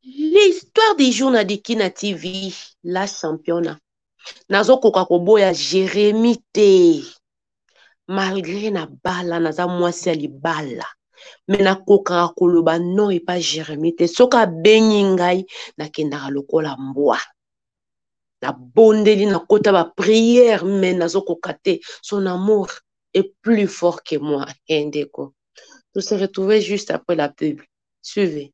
L'histoire des jours na Dikina TV, la championne. Nazo koka koboya Jérémy te. Malgré na bala, naza mwasi ya libala. Mais na koka koloba non et pas Jérémy te. Soka bengi ngai na kendaka lokola mbwa. Na bondeli na kota ba prière, mais nazo koka te. Son amour est plus fort que moi. Endeko. Nous se retrouvons juste après la pub. Suivez.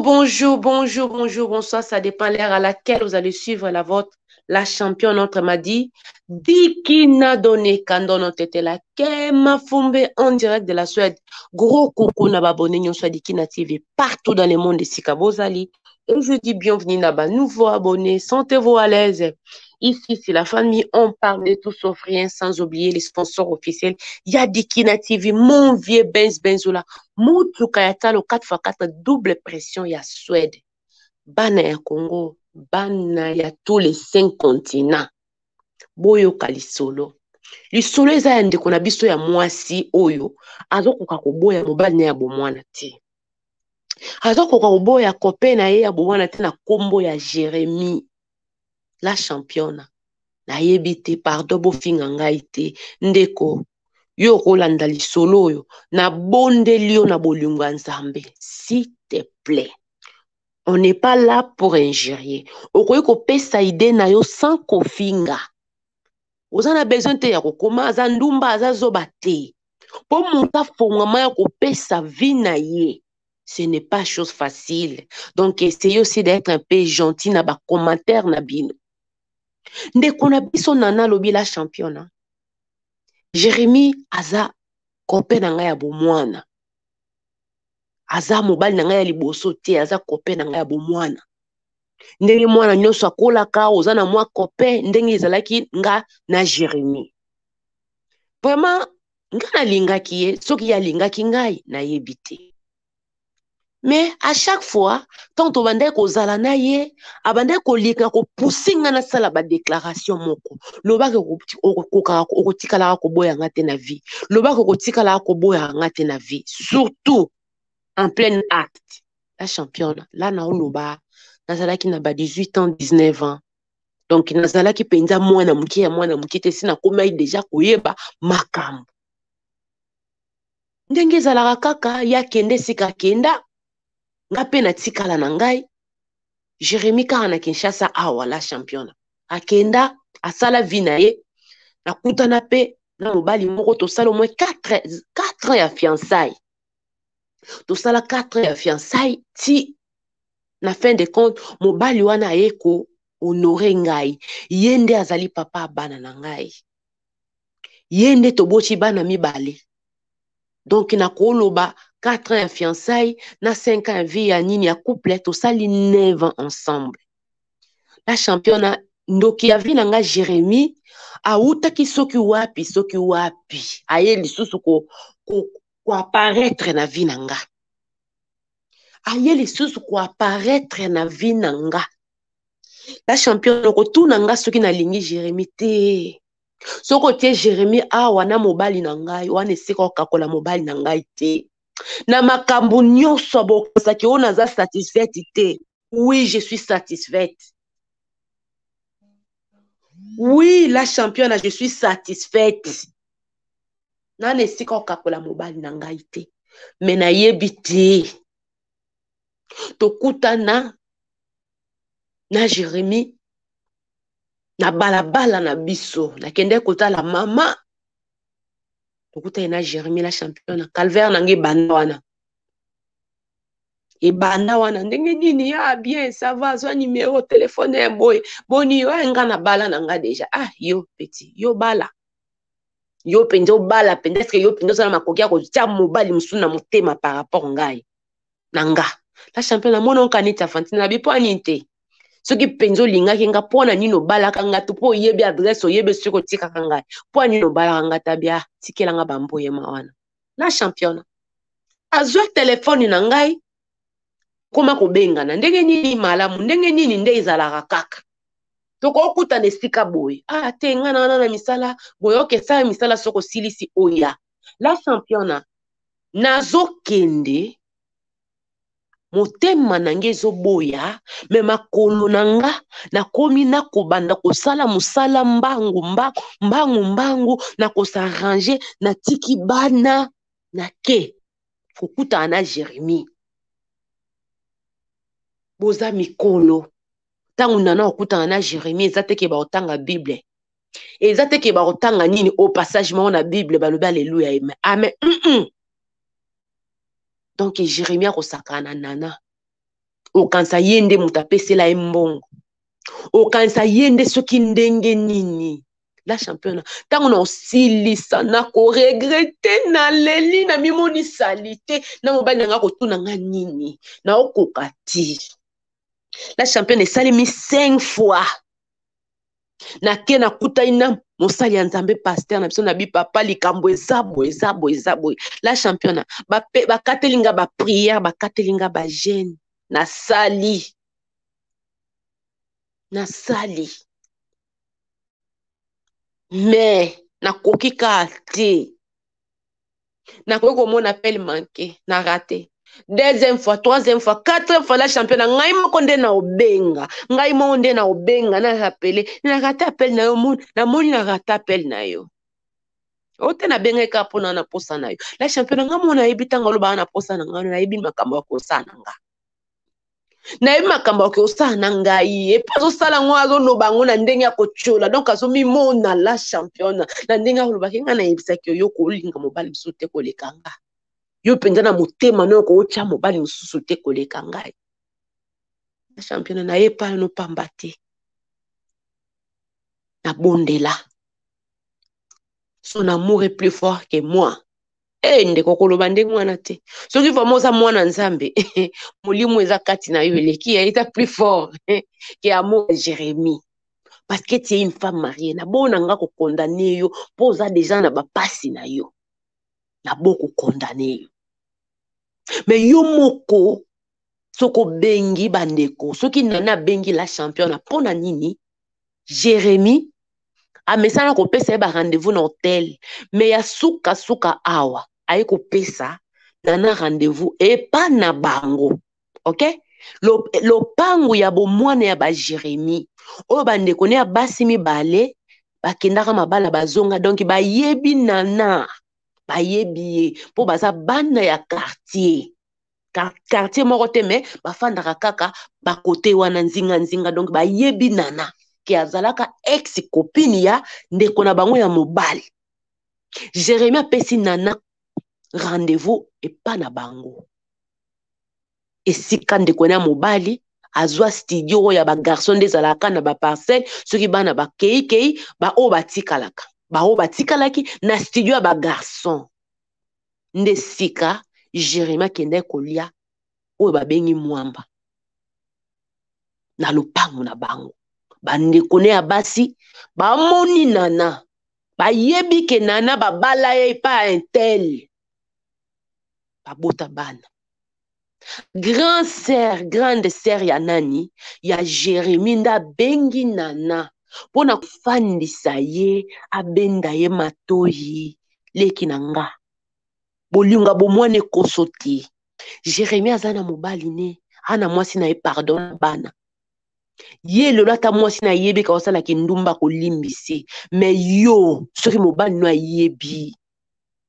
Bonjour, bonsoir, ça dépend l'heure à laquelle vous allez suivre la vôtre. La championne entre m'a dit, Dikina donné Kandono Tete la Kema Fumbe en direct de la Suède. Gros coucou na babonné nyon soit Dikina TV partout dans le monde de Sikabozali. Et je dis bienvenue na nouveau abonné, sentez-vous à l'aise. Ici, c'est la famille, on parle de tout sauf rien, sans oublier les sponsors officiels. Il y a Dikina TV, mon vieux Benzola. Moutou Kayatalo 4x4 double pression, il y a Suède. Bana ya Congo, bana ya tous les 5 continents. Boyo Kalisolo. Lisolo eza ya ndeko na biso ya mwasi oyo. Azo koka koboya mobali na ya bomwana te. Azo koka koboya kope na ye ya bomwana te na kombo ya Jérémy. La championne. Na yebite pardon bofinga ngai te. Ndeko. Yo kolanda lisolo yo. Na bonde lio na bolingo ya Nzambe. S'il te plaît. On n'est pas là pour injurier. Okoyi kopesa ide na yo sans kofinga. Oza na besoin te ya kokoma aza ndumba aza zoba te. Po monta fongama ya kopesa vie na ye. Ce n'est pas chose facile. Donc essayez aussi d'être un peu gentil na ba commentaire na bino. Ndeko na biso nana lobi la championne. Jérémy aza kope na ngai ya bomwana. Aza mobali na ngai ya liboso te, aza kope na ngai ya bomwana. Ndenge mwana nyonso akolaka oza na mwa kope ndenge ezalaki nga na Jérémy. Vraiment nga nalingaki ye, soki alingaki ngai na yebi te. Mais à chaque fois, tant on bandait kozala na ye, abandait kolika ko poussinga na sala ba déclaration moko. Loba ko tikala ko boya ngate na vie. Loba ko tikala ko boya ngate na vie. Surtout en plein acte. La championne, là na loba, nazala ki na ba 18 ans, 19 ans. Donc nazala ki penza mwana muke te sina komai déjà koyeba makambo. Ndenge zala kaka ya kende sika kenda. Nga pe na tikala na ngai. Jérémy kaka na Kinshasa awa la championne. Akenda asala vie na ye. Na kutana pe na mobali moko tosala au moins 4 ans ya fiançailles. Tosala 4 ans ya fiançailles ti na fin de compte mobali wana yeko honore ngai. Yende azali papa bana na ngai. Yende toboti bana mibale. Donc na koloba 4 ans ya fiançailles, na 5 ans ya vie ya nini ya couple, tout ça li 9 ans ensemble. La championne ndoki ya vie nanga Jérémy, auta ki soki wapi. Aye lisusu ko apparaître na vie nanga. Aye lisusu ko apparaître na vie nanga. La championne ko tu nanga soki na lingi Jérémy te. Soko tie Jérémy awa na mobali na ngai, wana esika okakola mobali na ngai te. Na makambo nyonso bokosaki o naza satisfaite te. Oui, je suis satisfaite. Oui, la championne, je suis satisfaite. Na esika okakola mobali na ngai te. Mais na yebi te. Tokutana na Jérémy na balabala na biso na kende kota la mama tokuta na Jérémy la championne calvaire nange banda wana e banda wana ndenge nini ya bien ça va zo numéro téléphone boy boni yo nga na bala nanga déjà yo petit yo bala yo penzo bala peut-être yo penzo na makoki ko tia mobali musuna motema par rapport ngai nanga la champion na mona kanita Fantine na bipo aninte soki penzo linga kinga pona nino balaka nga to po yebi adresse oyebe soko tika kanga po nino balaka nga tabia tikela nga bamboye mawana la champion azwa telefone na ngai koma kobengana ndenge nini malamu ndenge nini nde ezalaka kaka tokokuta nesika boy te nga na misala boyoke sa misala soko silisi oya la champion nazokende motema nange ezoboya me makolo nanga nakomi nakobanda kosala musala mbangu na kosarrange na tiki bana na ke kokutana na Jérémie boza mikolo tangu nana okutana na Jérémie eza teke baotanga Bible eza teke baotanga nini au passage moko na Bible balobi alléluia amen donc Jérémie akosakana nana okanisa yende mutu apesela ye mbongo okanisa yende soki ndenge nini la champion tango na osilisa na koregrete na leli na mimoni salite na mobali nanga kotuna nga nini na okoka ti la champion esalemi 5 fois na ke na kuta ina mosali ya nzambe pasteur na biso na bipapa likambo eza boye la champion bakatelinga ba prière bakatelinga ba jeûne nasali mais nakoki ka te nakoki komona appel manqué na raté deuxième fois troisième fois quatrième fois la champion ngai moko nde na obenga ngai moko nde na obenga na rappelé na raté appel na yo na moni na raté appel na yo ote na benga ka pona na posa na yo la champion nga mona yebi tanga loba na posa na nga na yebi makambo ya kosana nga na yebi makambo ya kosala na ngai epe azosala ngo azoloba ngo na ndenge ya kotiola donc azomimona la champion na ndenge akolobaki nga na yebisaki yo kolinga mobali mosusu te koleka nga yo mpenza na motema no kootya mobali mosusu te koleka ngai la champion na ye pala no pamba te na bondela son amour est plus fort que moi ndeko koloba ndenge wana te soki vraiment oza mwana nzambe molimo eza kati na yo eleki eza plus fort que amour de Jérémie parce que tu es une femme mariée na bona nga kokondane yo po oza déjà na bapasi na yo na boko kondane yo mais yo moko soko bengi bandeko soki nana bengi la champion pona nini Jérémie amesana kopesa ba rendez-vous na hotel mais ya suka awa aye kopesa nana rendez-vous epa na bango ok lopangu ya bomwana ya ba Jérémie oyo bandeko ne ya basi mibale bakendaka mabala bazonga donc bayebi nana bayebi ye po baza bana ya quartier moko te mais bafandaka kaka bakote wana nzinga donc bayebi nana ke azalaka ex copine ya ndeko na bango ya mobali Jérémie apesi nana rendez-vous epa na bango esika ndeko na mobali azwa studio ya ba garçon nde ezalaka na ba parcelle soki bana bakei ba o batikalaki na studio ya ba garçon nde sika Jérémie akende kolia oyo babengi mwamba na lopango na bango bandeko ne ya basi bamoni nana bayebi ke nana babala ye pa intel babota bana grande sœur ya nani ya Jérémie nda bengi nana pona kufandisa ye abenda ye matoyi leki na nga bolinga bomwane koso te Jérémie aza na mobali ne ana mwasi na ye pardon bana ye lelo ata mwasi na yebi ka osala kindumba kolimbisi mais yo soki mobali no ayebi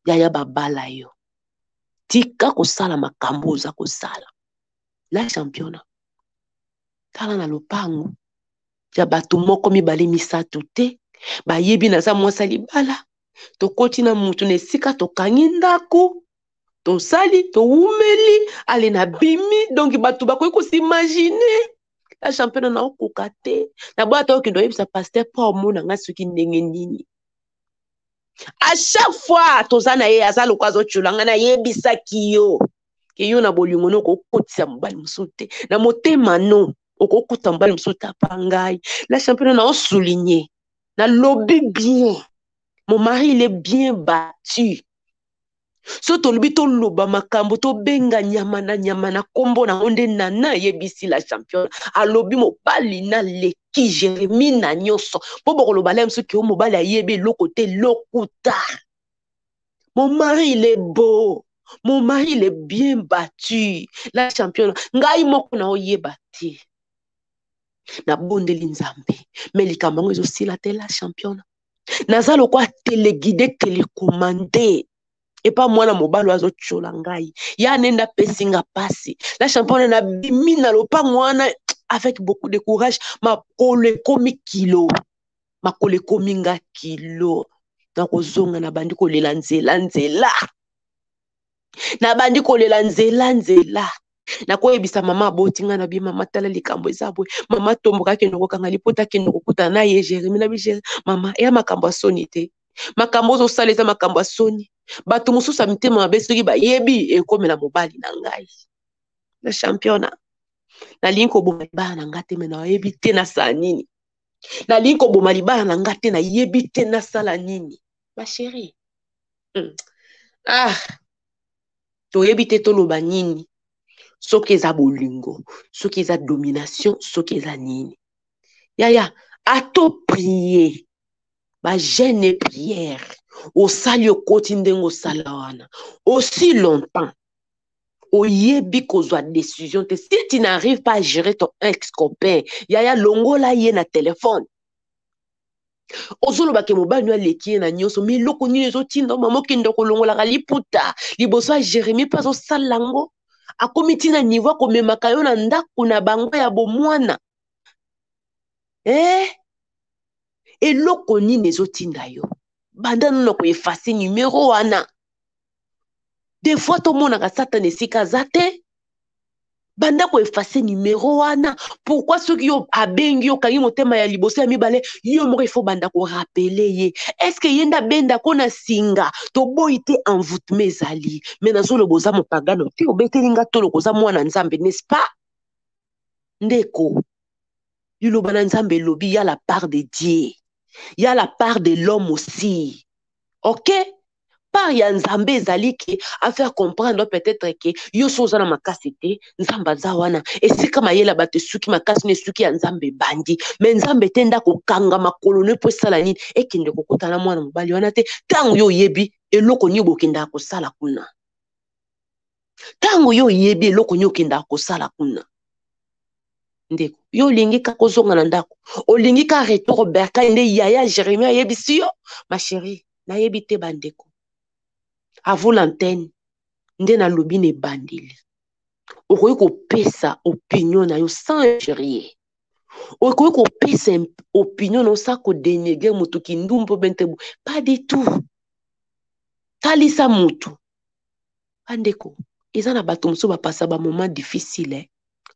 yaya babala yo tika kosala makambo oza kosala la champion tala na lopango ya bato moko mibale misato te bayebi naza mwasi libala tokoti na mutu na esika tokangi ndako tosali toumeli ale na bimi donc bato bakoki kosimagine la champion na okoka te na boya to okendo yebisa pasteur po omona nga soki ndenge nini à chaque fois toza na ye aza lokwa azotulanga na yebisaki yo ke yo na bolingo no ko kotisa mobali musute na motema no okokota mobali musute apangai la championne na souligner na lobby bien mon mari il est bien battu so tolobi to loba makambo to benga nyama na kombo na onde nana yebisi la championne alobi mobali na leki Jérémie na nyoso po bokoloba la mso ki o mobali ayebi lokote lokuta. Mon mari, il est beau. Mon mari, il est bien battu. La championne. Ngai moko na oye bati. Na bondeli nzambe. Mais likambango aussi la télé la championne. Nazalo kwa téléguidé, télécommandé. Et pas moi na mobalo azo chola ngai. Ya nenda pesinga pasi. La championne na bimi na lopa mwana avec beaucoup de courage. Ma kole komi kilo. Ma kole komi nga kilo. Na kozonga na bandi kolela nzela na bandi kolela nzela na koyebisa mama abotinga na bi mama tala likambo ezabwe mama tomboka ke ndoko kanga lipota ke ndoko kuta na ye Jérémie na bi mama ya makambo asoni te makambo zo saleza makambo asoni bato mususa mitema mabesoki ba yebi ekomela mobali na ngai na championnat na linko boma libana na ngate mena yebi te na sanini na linko boma libana na ngate na yebi te na sala nini ma chérie toyebi te toloba nini soki eza bolingo soki eza domination soki eza nini yaya ato prier ba jeune prière osali okoti ndenge osala wana aussi longtemps oyebi kozwa décision te si tu n'arrives pas à gérer ton ex-copain yaya longola ye na téléphone ozoloba ke mobali no aleki na nyonso mais loko nini ezotinda mama okende kolongolaka liputa liboso ya Jérémie mpe azosala yango akomi ntina niveau akomemaka yo na ndako na bango ya bomwana eloko nini ezotinda yo banda nona koefase numero wana des fois tomonaka satana esika aza te banda koefase numero wana pourquoi soki yo abengi yo kangi motema ya liboso ya mibale yo moko ifo banda korapele ye est-ce que yenda benda ko na singa toboyi te envoûtement ezali mais nazoloba oza mopagano te obeteli nga toloko oza mwana nzambe n'est-ce pas ndeko liloba na nzambe elobi ya la part de Dieu ya la part de l'homme aussi ok par ya nzambe ezali ke a faire comprendre peut-être que yo so oza na makasi te nzambe aza wana esika mayela bato esuki makasi na esuki ya nzambe bandi mais nzambe te nda kokanga makolo ne po esala nini ekende kokutana mwana mobali wana te ntango yo oyebi eloko nini bokendaka kosala kuna ntango yo oyebi eloko nini okendaka kosala kuna ndeko yo olingi kaka ozonga na ndako olingi ka retour berkai nde yaya Jérémie ayebisi yo ma chérie nayebi te bandeko avant l'antenne nde nalobi na ebandeli okoki kopesa opinion na yo sans injurier okoki kopesa opinion na yo sans kodenigre motu kindumbu mpo bentebu pas du tout talisa motu bandeko eza na bato mosusu bapasa ba moment difficile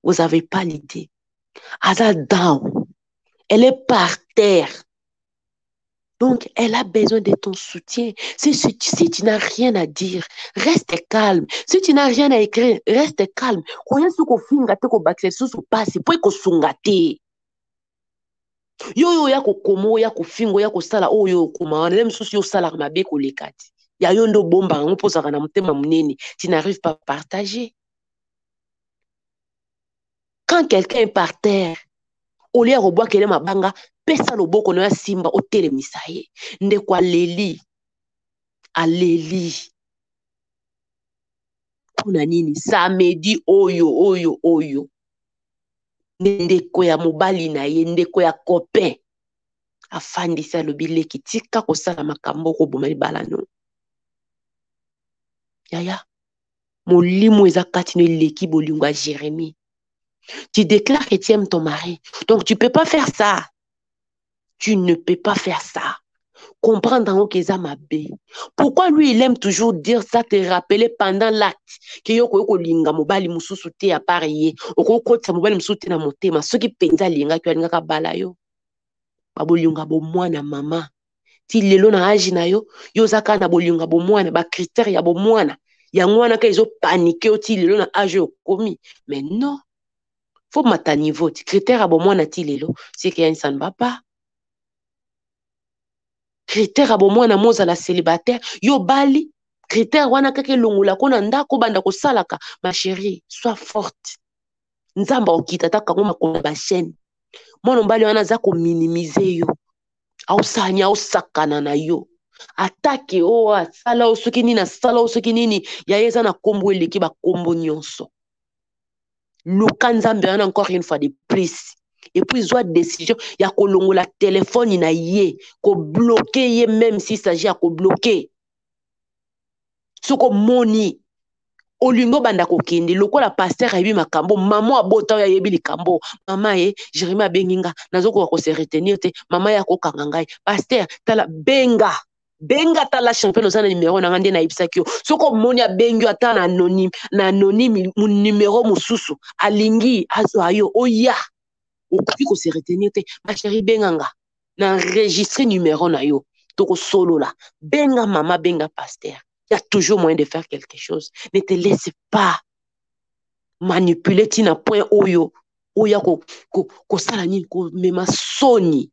vous avez pas l'idée aza down elle est par terre. Donc, elle a besoin de ton soutien. Si tu n'as rien à dire, reste calme. Si tu n'as rien à écrire, reste calme. Yo ya kokomo ya kofingo ya kosala oyo koma na msusu yo sala mabe ko lekati. Ya yo ndo bomba ngo posaka na mutema munene. Tu n'arrives pas à partager. Quand quelqu'un est par terre, au lieu roboa kele mabanga pesa loboko na simba otelemisa ye ndeko aleli kuna nini samedi oyo ndeko ya mobali na ye ndeko ya copain afandisa lobileki tika kosala makambo ko boma libala no yaya molimo eza kati no leki bolingo ya Jérémie. Tu déclares que tu aimes ton mari. Donc, tu ne peux pas faire ça. Tu ne peux pas faire ça. Comprendre en haut qu'ils ont ma bé. Pourquoi lui, il aime toujours dire ça, te rappeler pendant l'acte que yoko linga mobali mususu te à parier. Oko kota mobali mususu te na motema. Ce qui penza linga ki linga ka bala yo. Babo linga bo mwana mama. Ti lelo na âge na yo, yo zaka na bo linga bo mwana ba critère ya bo mwana. yango wana ka ezo paniquer oti lelo na âge okomi. Mais non, faut mata niveau ti critère abo mwana ti lelo c'est que ça ne va pas. Critère abo mwana moza la célibataire yo bali critère wana kaka longola ko na ndako banda ko salaka. Ma chérie, sois forte. Nzamba okita ta kango makona ba chaîne. Mwana mbali wana za ko minimiser yo. Au sanya au sakana na yo. Attaque o asala o soki nini asala o soki nini ya yeza na kombo eleki ba kombo nyonso. Luka nzambe wana encore une fois de plus. Et puis il doit décision ya kolongola téléphone na ye ko bloquer ye même s'il s'agit à ko bloquer. Soko moni olingo banda ko kende lokola pasteur ayebi makambo maman abota ya yebi likambo mama Jérémie benginga nazoko ko se retenir te mama ya ko kangangai pasteur tala benga tala champion osana numéro na ngande na ibisakio soko moni abengi ata na anonyme numéro mususu alingi ayo oya okoki ko se retenir te ma chérie benganga na enregistrer numéro na yo toko solo la benga mama benga pasteur. Il y a toujours moyen de faire quelque chose. Ne te laisse pas manipuler tina point oyo oya ko sala nini ko mema soni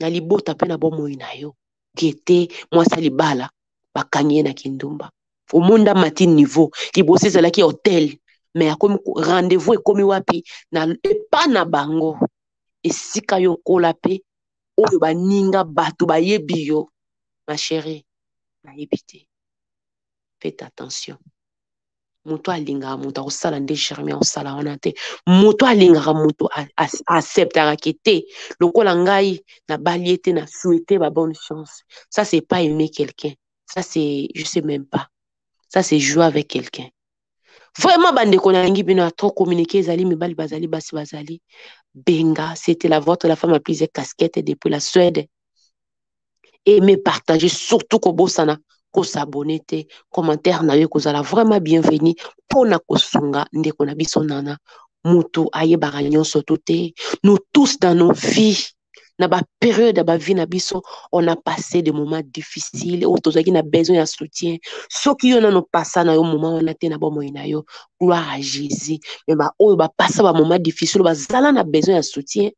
na libota pe na bomo ina yo kete mwasa libala bakanye na kindumba au monde matin niveau libosi zala ki hotel mais akomi rendez-vous ekomi wapi na epa na bango esika yo kola pe oyo baninga batu bayebi yo ma chérie na yebite. Faites attention. Muto alinga muto akosala nde Jérémie akosala wana te. Muto alingaka muto acceptera kete. Lokola ngai na baliete na souhaiter ba bonne chance. Ça c'est pas aimer quelqu'un. Ça c'est je sais même pas. Ça c'est jouer avec quelqu'un. Vraiment bande konangi bino a trop communiquer zali mibali bazali basi bazali. Benga, c'était la vôtre la femme a plusieurs casquettes depuis la Suède. Aimer partager surtout ko bosana. Ko s'abonner te commentaire na yo kozala vraiment bienvenue pona kosunga ndeko na biso nana mutu ayebaka nyonso te. Nous tous dans nos vies na ba période ba vie na biso on a passé des moments difficiles où tozaki na besoin de soutien soki yo na no passa na yo moment wana te na bomo ina yo gloire à Jésus mais ba oyo ba passa ba moment difficile ba zala na besoin de soutien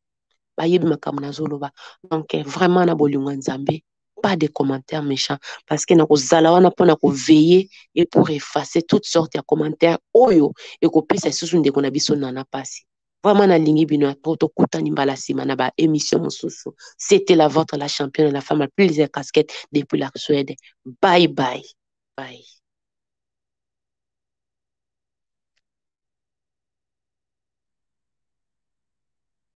ba yebi makambo na zoloba donc vraiment na bolingo nzambe. Pas de commentaires méchants parce que nako zala wana pona ko veiller et pour effacer toutes sortes de commentaires oyo et ko pesa susu ndeko na biso nana pasi vraiment na lingi bino ya toto kutani mbala sima na ba émission mosusu. C'était la vôtre la championne la femme la plus casquette depuis la Suède. Bye bye.